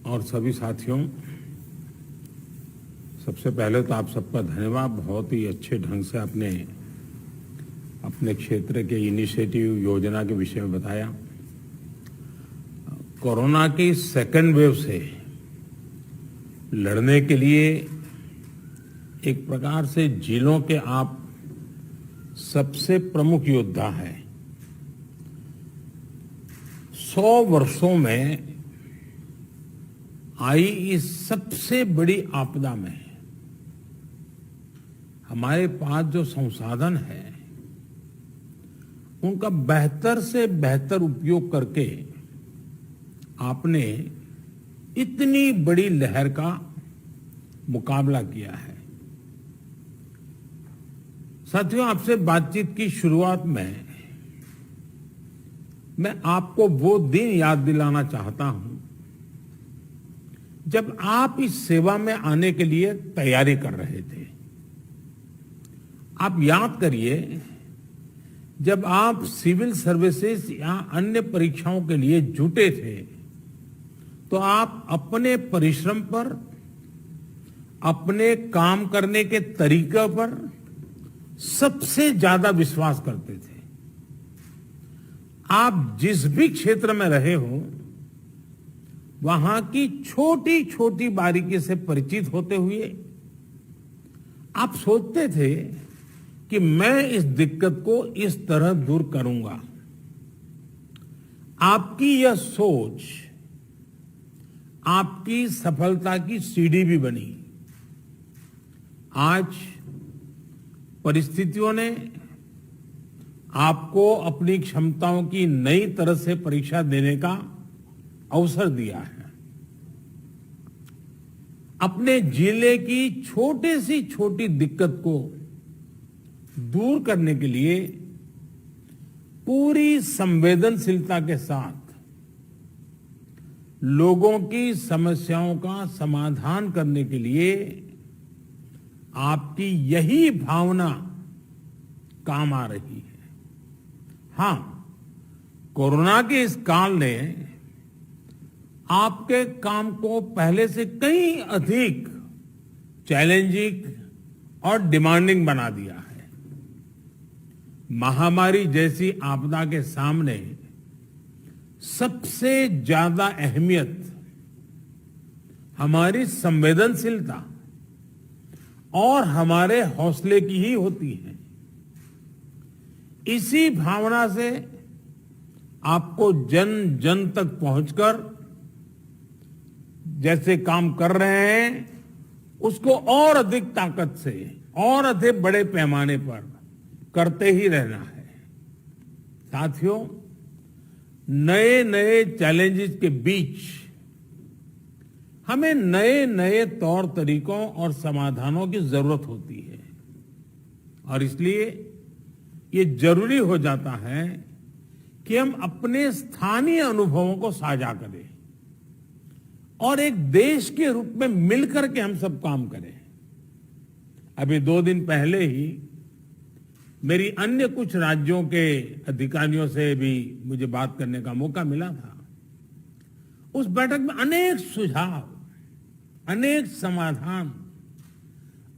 और सभी साथियों, सबसे पहले तो आप सबका धन्यवाद। बहुत ही अच्छे ढंग से आपने अपने क्षेत्र के इनिशिएटिव योजना के विषय में बताया। कोरोना की सेकेंड वेव से लड़ने के लिए एक प्रकार से जिलों के आप सबसे प्रमुख योद्धा हैं। 100 वर्षों में आई इस सबसे बड़ी आपदा में हमारे पास जो संसाधन है उनका बेहतर से बेहतर उपयोग करके आपने इतनी बड़ी लहर का मुकाबला किया है। साथियों, आपसे बातचीत की शुरुआत में मैं आपको वो दिन याद दिलाना चाहता हूं जब आप इस सेवा में आने के लिए तैयारी कर रहे थे। आप याद करिए, जब आप सिविल सर्विसेज या अन्य परीक्षाओं के लिए जुटे थे तो आप अपने परिश्रम पर, अपने काम करने के तरीके पर सबसे ज्यादा विश्वास करते थे। आप जिस भी क्षेत्र में रहे हो वहां की छोटी छोटी बारीकी से परिचित होते हुए आप सोचते थे कि मैं इस दिक्कत को इस तरह दूर करूंगा। आपकी यह सोच आपकी सफलता की सीढ़ी भी बनी। आज परिस्थितियों ने आपको अपनी क्षमताओं की नई तरह से परीक्षा देने का अवसर दिया है। अपने जिले की छोटी से छोटी दिक्कत को दूर करने के लिए पूरी संवेदनशीलता के साथ लोगों की समस्याओं का समाधान करने के लिए आपकी यही भावना काम आ रही है। हां, कोरोना के इस काल ने आपके काम को पहले से कहीं अधिक चैलेंजिंग और डिमांडिंग बना दिया है। महामारी जैसी आपदा के सामने सबसे ज्यादा अहमियत हमारी संवेदनशीलता और हमारे हौसले की ही होती है। इसी भावना से आपको जन जन तक पहुंचकर जैसे काम कर रहे हैं उसको और अधिक ताकत से और अधिक बड़े पैमाने पर करते ही रहना है। साथियों, नए नए चैलेंजेस के बीच हमें नए नए तौर तरीकों और समाधानों की जरूरत होती है और इसलिए ये जरूरी हो जाता है कि हम अपने स्थानीय अनुभवों को साझा करें और एक देश के रूप में मिलकर के हम सब काम करें। अभी 2 दिन पहले ही मेरी अन्य कुछ राज्यों के अधिकारियों से भी मुझे बात करने का मौका मिला था। उस बैठक में अनेक सुझाव, अनेक समाधान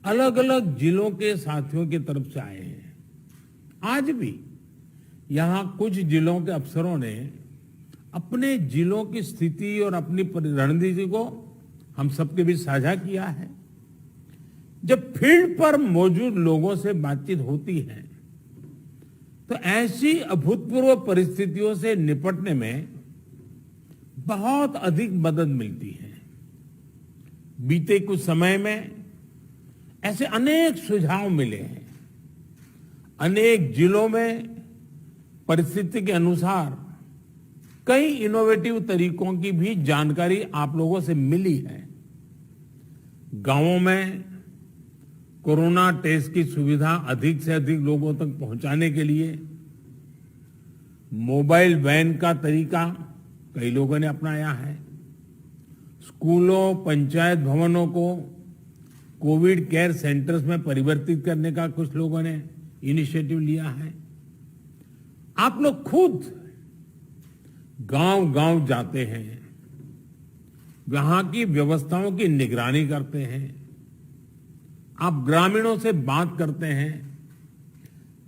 अलग अलग जिलों के साथियों की तरफ से आए हैं। आज भी यहां कुछ जिलों के अफसरों ने अपने जिलों की स्थिति और अपनी रणनीति को हम सबके बीच साझा किया है। जब फील्ड पर मौजूद लोगों से बातचीत होती है तो ऐसी अभूतपूर्व परिस्थितियों से निपटने में बहुत अधिक मदद मिलती है। बीते कुछ समय में ऐसे अनेक सुझाव मिले हैं। अनेक जिलों में परिस्थिति के अनुसार कई इनोवेटिव तरीकों की भी जानकारी आप लोगों से मिली है। गांवों में कोरोना टेस्ट की सुविधा अधिक से अधिक लोगों तक पहुंचाने के लिए मोबाइल वैन का तरीका कई लोगों ने अपनाया है। स्कूलों, पंचायत भवनों को कोविड केयर सेंटर्स में परिवर्तित करने का कुछ लोगों ने इनिशिएटिव लिया है। आप लोग खुद गांव-गांव जाते हैं, वहां की व्यवस्थाओं की निगरानी करते हैं, आप ग्रामीणों से बात करते हैं,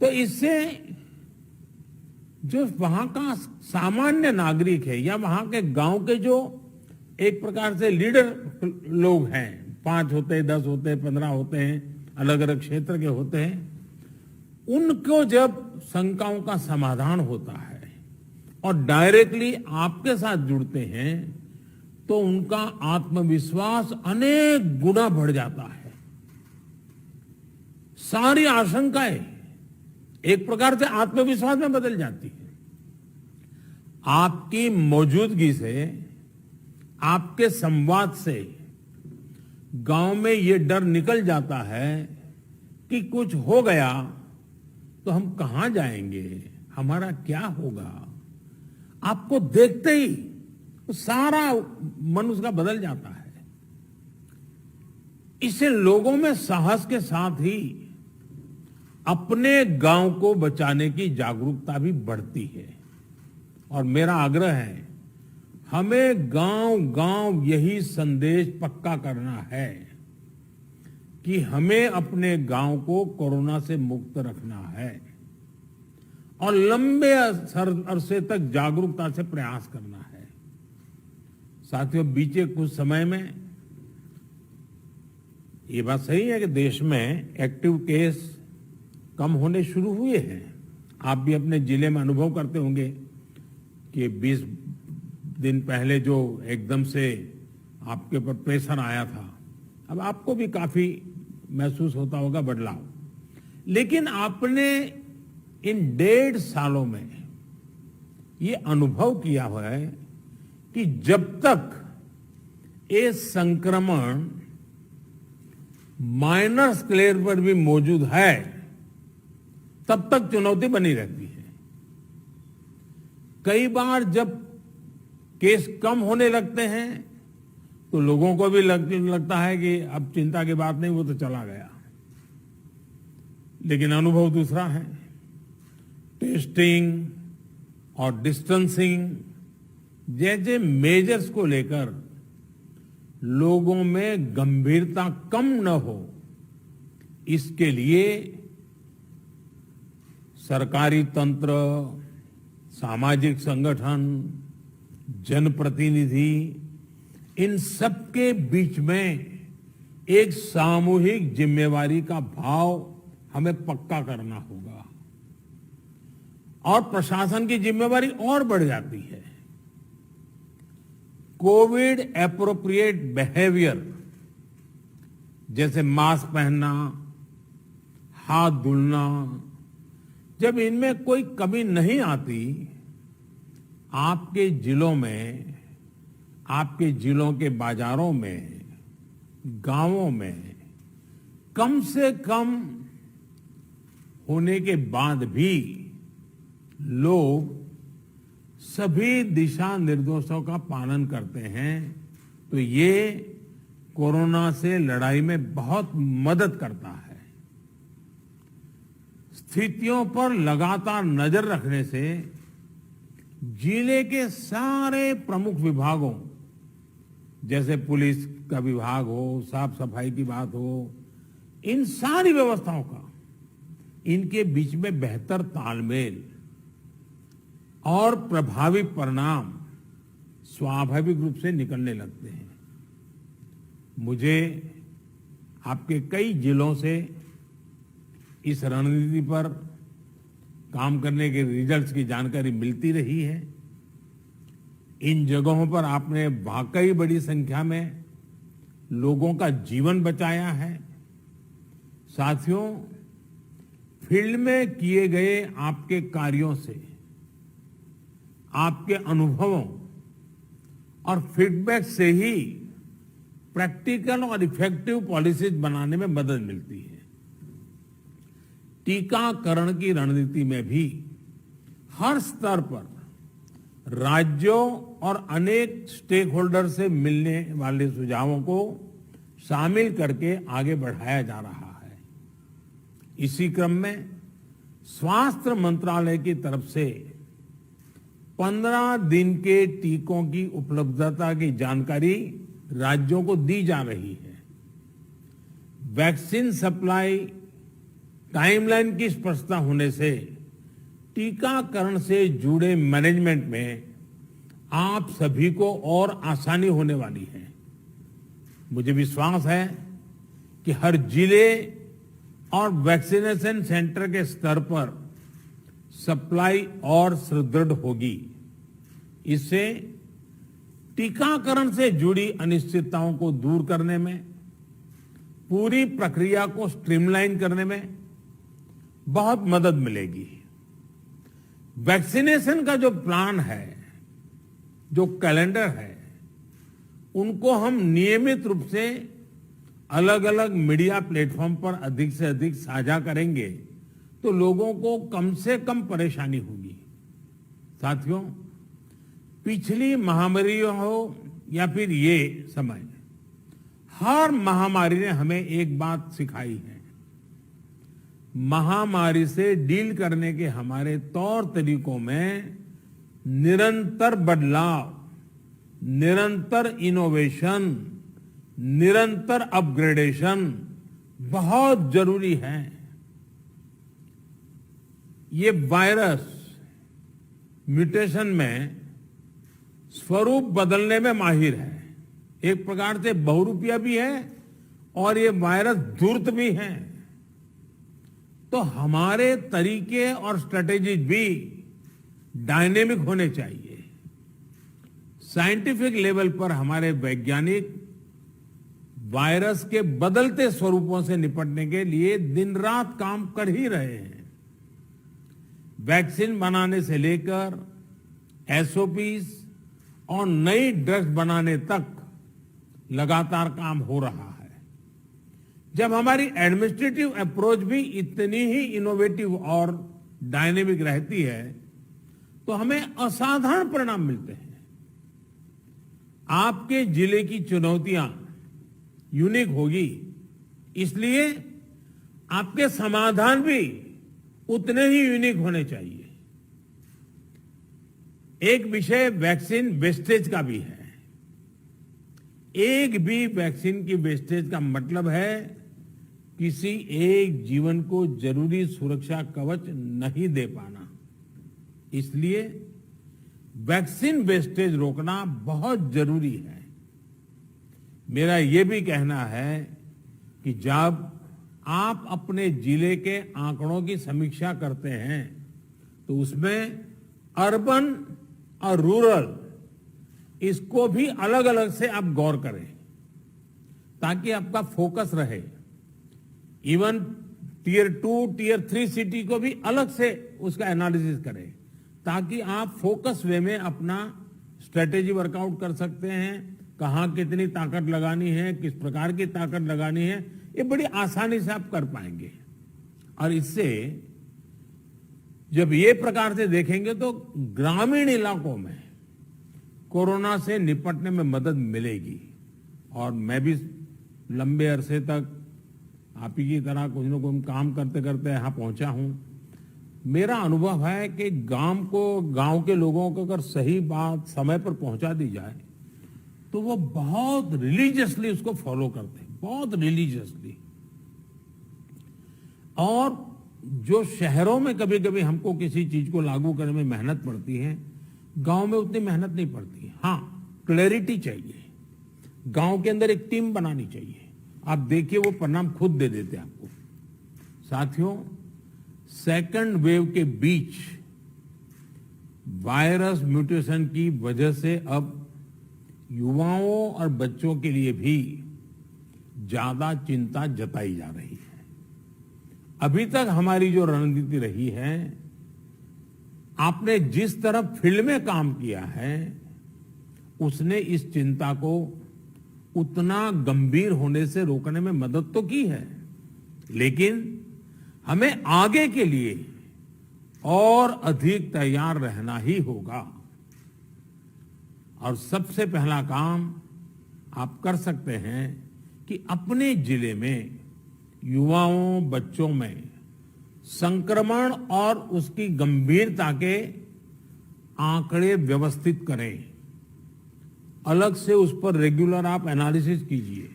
तो इससे जो वहां का सामान्य नागरिक है या वहां के गांव के जो एक प्रकार से लीडर लोग हैं, 5 होते हैं, 10 होते हैं, 15 होते हैं, अलग अलग क्षेत्र के होते हैं, उनको जब शंकाओं का समाधान होता है और डायरेक्टली आपके साथ जुड़ते हैं तो उनका आत्मविश्वास अनेक गुना बढ़ जाता है। सारी आशंकाएं एक प्रकार से आत्मविश्वास में बदल जाती है। आपकी मौजूदगी से, आपके संवाद से गांव में ये डर निकल जाता है कि कुछ हो गया तो हम कहां जाएंगे, हमारा क्या होगा। आपको देखते ही सारा मन उसका बदल जाता है। इससे लोगों में साहस के साथ ही अपने गांव को बचाने की जागरूकता भी बढ़ती है। और मेरा आग्रह है, हमें गांव-गांव यही संदेश पक्का करना है कि हमें अपने गांव को कोरोना से मुक्त रखना है और लंबे अरसे तक जागरूकता से प्रयास करना है। साथियों, बीते कुछ समय में ये बात सही है कि देश में एक्टिव केस कम होने शुरू हुए हैं। आप भी अपने जिले में अनुभव करते होंगे कि 20 दिन पहले जो एकदम से आपके ऊपर प्रेशर आया था, अब आपको भी काफी महसूस होता होगा बदलाव। लेकिन आपने इन 1.5 सालों में ये अनुभव किया हुआ है कि जब तक ये संक्रमण माइनर स्केल पर भी मौजूद है, तब तक चुनौती बनी रहती है। कई बार जब केस कम होने लगते हैं तो लोगों को भी लगता है कि अब चिंता की बात नहीं, वो तो चला गया। लेकिन अनुभव दूसरा है। टेस्टिंग और डिस्टेंसिंग जैसे मेजर्स को लेकर लोगों में गंभीरता कम न हो, इसके लिए सरकारी तंत्र, सामाजिक संगठन, जनप्रतिनिधि, इन सबके बीच में एक सामूहिक जिम्मेवारी का भाव हमें पक्का करना होगा और प्रशासन की जिम्मेवारी और बढ़ जाती है। कोविड एप्रोप्रिएट बिहेवियर जैसे मास्क पहनना, हाथ धुलना, जब इनमें कोई कमी नहीं आती, आपके जिलों में, आपके जिलों के बाजारों में, गांवों में कम से कम होने के बाद भी लोग सभी दिशा निर्देशों का पालन करते हैं, तो ये कोरोना से लड़ाई में बहुत मदद करता है। स्थितियों पर लगातार नजर रखने से जिले के सारे प्रमुख विभागों, जैसे पुलिस का विभाग हो, साफ सफाई की बात हो, इन सारी व्यवस्थाओं का, इनके बीच में बेहतर तालमेल और प्रभावी परिणाम स्वाभाविक रूप से निकलने लगते हैं। मुझे आपके कई जिलों से इस रणनीति पर काम करने के रिजल्ट्स की जानकारी मिलती रही है। इन जगहों पर आपने वाकई बड़ी संख्या में लोगों का जीवन बचाया है। साथियों, फील्ड में किए गए आपके कार्यों से, आपके अनुभवों और फीडबैक से ही प्रैक्टिकल और इफेक्टिव पॉलिसीज बनाने में मदद मिलती है। टीकाकरण की रणनीति में भी हर स्तर पर राज्यों और अनेक स्टेक होल्डर से मिलने वाले सुझावों को शामिल करके आगे बढ़ाया जा रहा है। इसी क्रम में स्वास्थ्य मंत्रालय की तरफ से 15 दिन के टीकों की उपलब्धता की जानकारी राज्यों को दी जा रही है। वैक्सीन सप्लाई टाइमलाइन की स्पष्टता होने से टीकाकरण से जुड़े मैनेजमेंट में आप सभी को और आसानी होने वाली है। मुझे विश्वास है कि हर जिले और वैक्सीनेशन सेंटर के स्तर पर सप्लाई और सुदृढ़ होगी। इससे टीकाकरण से जुड़ी अनिश्चितताओं को दूर करने में, पूरी प्रक्रिया को स्ट्रीमलाइन करने में बहुत मदद मिलेगी। वैक्सीनेशन का जो प्लान है, जो कैलेंडर है, उनको हम नियमित रूप से अलग अलग मीडिया प्लेटफॉर्म पर अधिक से अधिक साझा करेंगे तो लोगों को कम से कम परेशानी होगी। साथियों, पिछली महामारी हो या फिर ये समय, हर महामारी ने हमें एक बात सिखाई है। महामारी से डील करने के हमारे तौर तरीकों में निरंतर बदलाव, निरंतर इनोवेशन, निरंतर अपग्रेडेशन बहुत जरूरी है। ये वायरस म्यूटेशन में स्वरूप बदलने में माहिर है। एक प्रकार से बहुरूपिया भी है और ये वायरस धूर्त भी है। तो हमारे तरीके और स्ट्रेटेजी भी डायनेमिक होने चाहिए। साइंटिफिक लेवल पर हमारे वैज्ञानिक वायरस के बदलते स्वरूपों से निपटने के लिए दिन रात काम कर ही रहे हैं। वैक्सीन बनाने से लेकर एसओपीज और नई ड्रग्स बनाने तक लगातार काम हो रहा है। जब हमारी एडमिनिस्ट्रेटिव अप्रोच भी इतनी ही इनोवेटिव और डायनेमिक रहती है तो हमें असाधारण परिणाम मिलते हैं। आपके जिले की चुनौतियां यूनिक होगी, इसलिए आपके समाधान भी उतने ही यूनिक होने चाहिए। एक विषय वैक्सीन वेस्टेज का भी है। एक भी वैक्सीन की वेस्टेज का मतलब है किसी एक जीवन को जरूरी सुरक्षा कवच नहीं दे पाना। इसलिए वैक्सीन वेस्टेज रोकना बहुत जरूरी है। मेरा यह भी कहना है कि जब आप अपने जिले के आंकड़ों की समीक्षा करते हैं तो उसमें अर्बन और रूरल, इसको भी अलग अलग से आप गौर करें ताकि आपका फोकस रहे। इवन टियर 2, टियर 3 सिटी को भी अलग से उसका एनालिसिस करें ताकि आप फोकस वे में अपना स्ट्रेटेजी वर्कआउट कर सकते हैं। कहां कितनी ताकत लगानी है, किस प्रकार की ताकत लगानी है, ये बड़ी आसानी से आप कर पाएंगे। और इससे जब ये प्रकार से देखेंगे तो ग्रामीण इलाकों में कोरोना से निपटने में मदद मिलेगी। और मैं भी लंबे अरसे तक आप ही की तरह कुछ न कुछ काम करते करते यहां पहुंचा हूं। मेरा अनुभव है कि गांव के लोगों को अगर सही बात समय पर पहुंचा दी जाए तो वो बहुत रिलीजियसली उसको फॉलो करते हैं, बहुत रिलीजियसली। और जो शहरों में कभी कभी हमको किसी चीज को लागू करने में मेहनत पड़ती है, गांव में उतनी मेहनत नहीं पड़ती। हाँ, क्लैरिटी चाहिए, गांव के अंदर एक टीम बनानी चाहिए। आप देखिए वो परिणाम खुद दे देते हैं आपको। साथियों, सेकंड वेव के बीच वायरस म्यूटेशन की वजह से अब युवाओं और बच्चों के लिए भी ज्यादा चिंता जताई जा रही है। अभी तक हमारी जो रणनीति रही है, आपने जिस तरह फील्ड में काम किया है, उसने इस चिंता को उतना गंभीर होने से रोकने में मदद तो की है, लेकिन हमें आगे के लिए और अधिक तैयार रहना ही होगा। और सबसे पहला काम आप कर सकते हैं कि अपने जिले में युवाओं, बच्चों में संक्रमण और उसकी गंभीरता के आंकड़े व्यवस्थित करें। अलग से उस पर रेगुलर आप एनालिसिस कीजिए।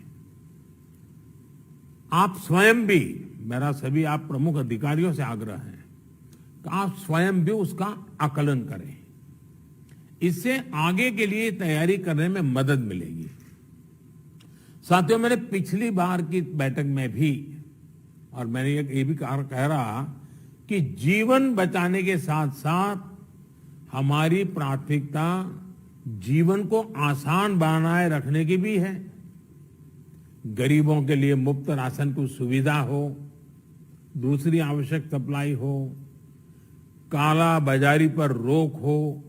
आप स्वयं भी, मेरा सभी आप प्रमुख अधिकारियों से आग्रह है कि आप स्वयं भी उसका आकलन करें। इससे आगे के लिए तैयारी करने में मदद मिलेगी। साथियों, मैंने पिछली बार की बैठक में भी, और मैंने ये भी कह रहा कि जीवन बचाने के साथ साथ हमारी प्राथमिकता जीवन को आसान बनाए रखने की भी है। गरीबों के लिए मुफ्त राशन की सुविधा हो, दूसरी आवश्यक सप्लाई हो, काला बाजारी पर रोक हो,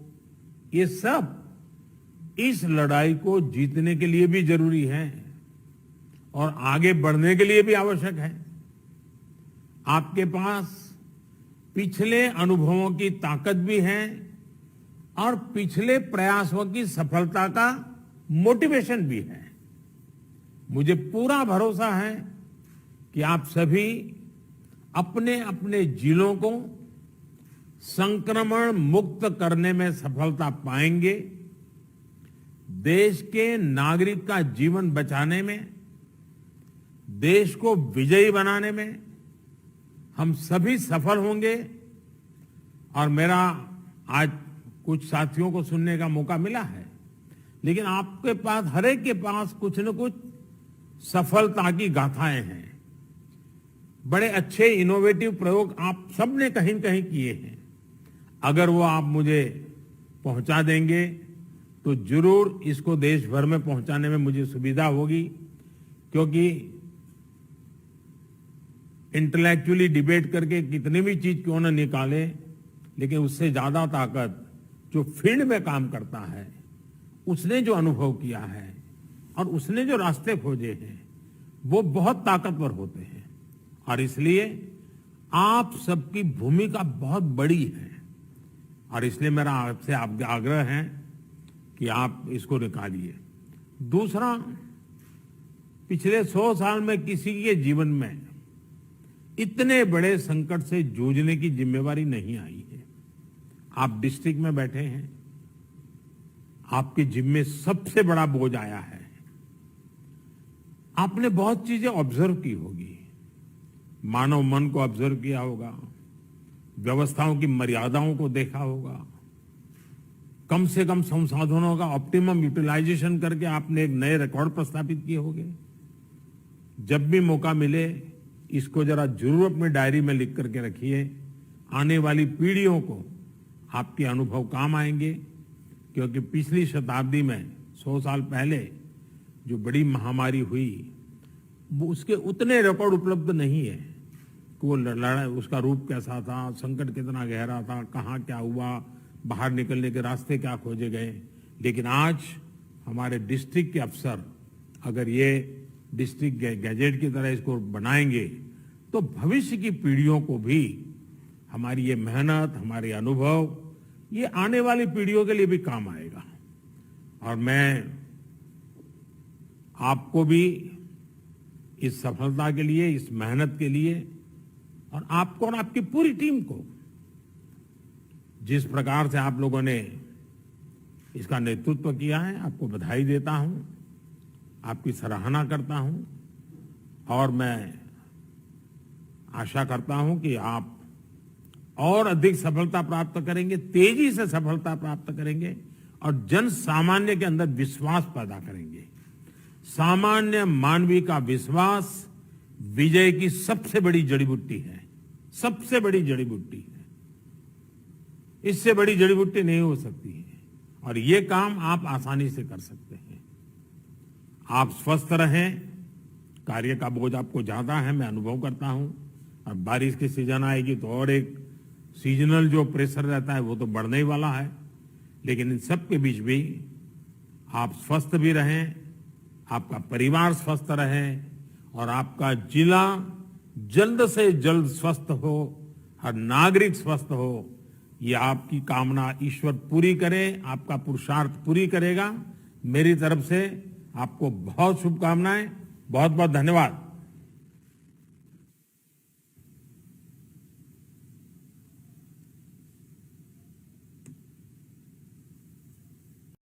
ये सब इस लड़ाई को जीतने के लिए भी जरूरी है और आगे बढ़ने के लिए भी आवश्यक है। आपके पास पिछले अनुभवों की ताकत भी है और पिछले प्रयासों की सफलता का मोटिवेशन भी है। मुझे पूरा भरोसा है कि आप सभी अपने अपने जिलों को संक्रमण मुक्त करने में सफलता पाएंगे। देश के नागरिक का जीवन बचाने में, देश को विजयी बनाने में हम सभी सफल होंगे। और मेरा आज कुछ साथियों को सुनने का मौका मिला है, लेकिन आपके पास, हर एक के पास कुछ न कुछ सफलता की गाथाएं हैं। बड़े अच्छे इनोवेटिव प्रयोग आप सबने कहीं न कहीं किए हैं। अगर वो आप मुझे पहुंचा देंगे तो जरूर इसको देश भर में पहुंचाने में मुझे सुविधा होगी, क्योंकि इंटेलेक्चुअली डिबेट करके कितनी भी चीज क्यों न निकाले, लेकिन उससे ज्यादा ताकत जो फील्ड में काम करता है, उसने जो अनुभव किया है और उसने जो रास्ते खोजे हैं, वो बहुत ताकतवर होते हैं। और इसलिए आप सबकी भूमिका बहुत बड़ी है और इसलिए मेरा आपसे आग्रह है कि आप इसको निकालिए। दूसरा, पिछले 100 साल में किसी के जीवन में इतने बड़े संकट से जूझने की जिम्मेवारी नहीं आई है। आप डिस्ट्रिक्ट में बैठे हैं, आपके जिम्मे सबसे बड़ा बोझ आया है। आपने बहुत चीजें ऑब्जर्व की होगी, मानव मन को ऑब्जर्व किया होगा, व्यवस्थाओं की मर्यादाओं को देखा होगा, कम से कम संसाधनों का ऑप्टिमम यूटिलाइजेशन करके आपने एक नए रिकॉर्ड प्रस्थापित किए होंगे। जब भी मौका मिले इसको जरा जरूर अपनी डायरी में लिख करके रखिए। आने वाली पीढ़ियों को आपके अनुभव काम आएंगे, क्योंकि पिछली शताब्दी में 100 साल पहले जो बड़ी महामारी हुई, वो उसके उतने रिकॉर्ड उपलब्ध नहीं है कि वो लड़ाई, उसका रूप कैसा था, संकट कितना गहरा था, कहाँ क्या हुआ, बाहर निकलने के रास्ते क्या खोजे गए। लेकिन आज हमारे डिस्ट्रिक्ट के अफसर अगर ये डिस्ट्रिक्ट गैजेट की तरह इसको बनाएंगे तो भविष्य की पीढ़ियों को भी हमारी ये मेहनत, हमारे अनुभव, ये आने वाली पीढ़ियों के लिए भी काम आएगा। और मैं आपको भी इस सफलता के लिए, इस मेहनत के लिए, और आपको और आपकी पूरी टीम को, जिस प्रकार से आप लोगों ने इसका नेतृत्व किया है, आपको बधाई देता हूं, आपकी सराहना करता हूं। और मैं आशा करता हूं कि आप और अधिक सफलता प्राप्त करेंगे, तेजी से सफलता प्राप्त करेंगे और जन सामान्य के अंदर विश्वास पैदा करेंगे। सामान्य मानवीय का विश्वास विजय की सबसे बड़ी जड़ी बूटी है, सबसे बड़ी जड़ी बूटी है। इससे बड़ी जड़ी बूटी नहीं हो सकती है और ये काम आप आसानी से कर सकते हैं। आप स्वस्थ रहें, कार्य का बोझ आपको ज्यादा है, मैं अनुभव करता हूं। और बारिश की सीजन आएगी तो और एक सीजनल जो प्रेशर रहता है वो तो बढ़ने ही वाला है। लेकिन इन सब के बीच भी आप स्वस्थ भी रहें, आपका परिवार स्वस्थ रहे और आपका जिला जल्द से जल्द स्वस्थ हो, हर नागरिक स्वस्थ हो, ये आपकी कामना ईश्वर पूरी करे, आपका पुरुषार्थ पूरी करेगा। मेरी तरफ से आपको बहुत शुभकामनाएं, बहुत बहुत धन्यवाद।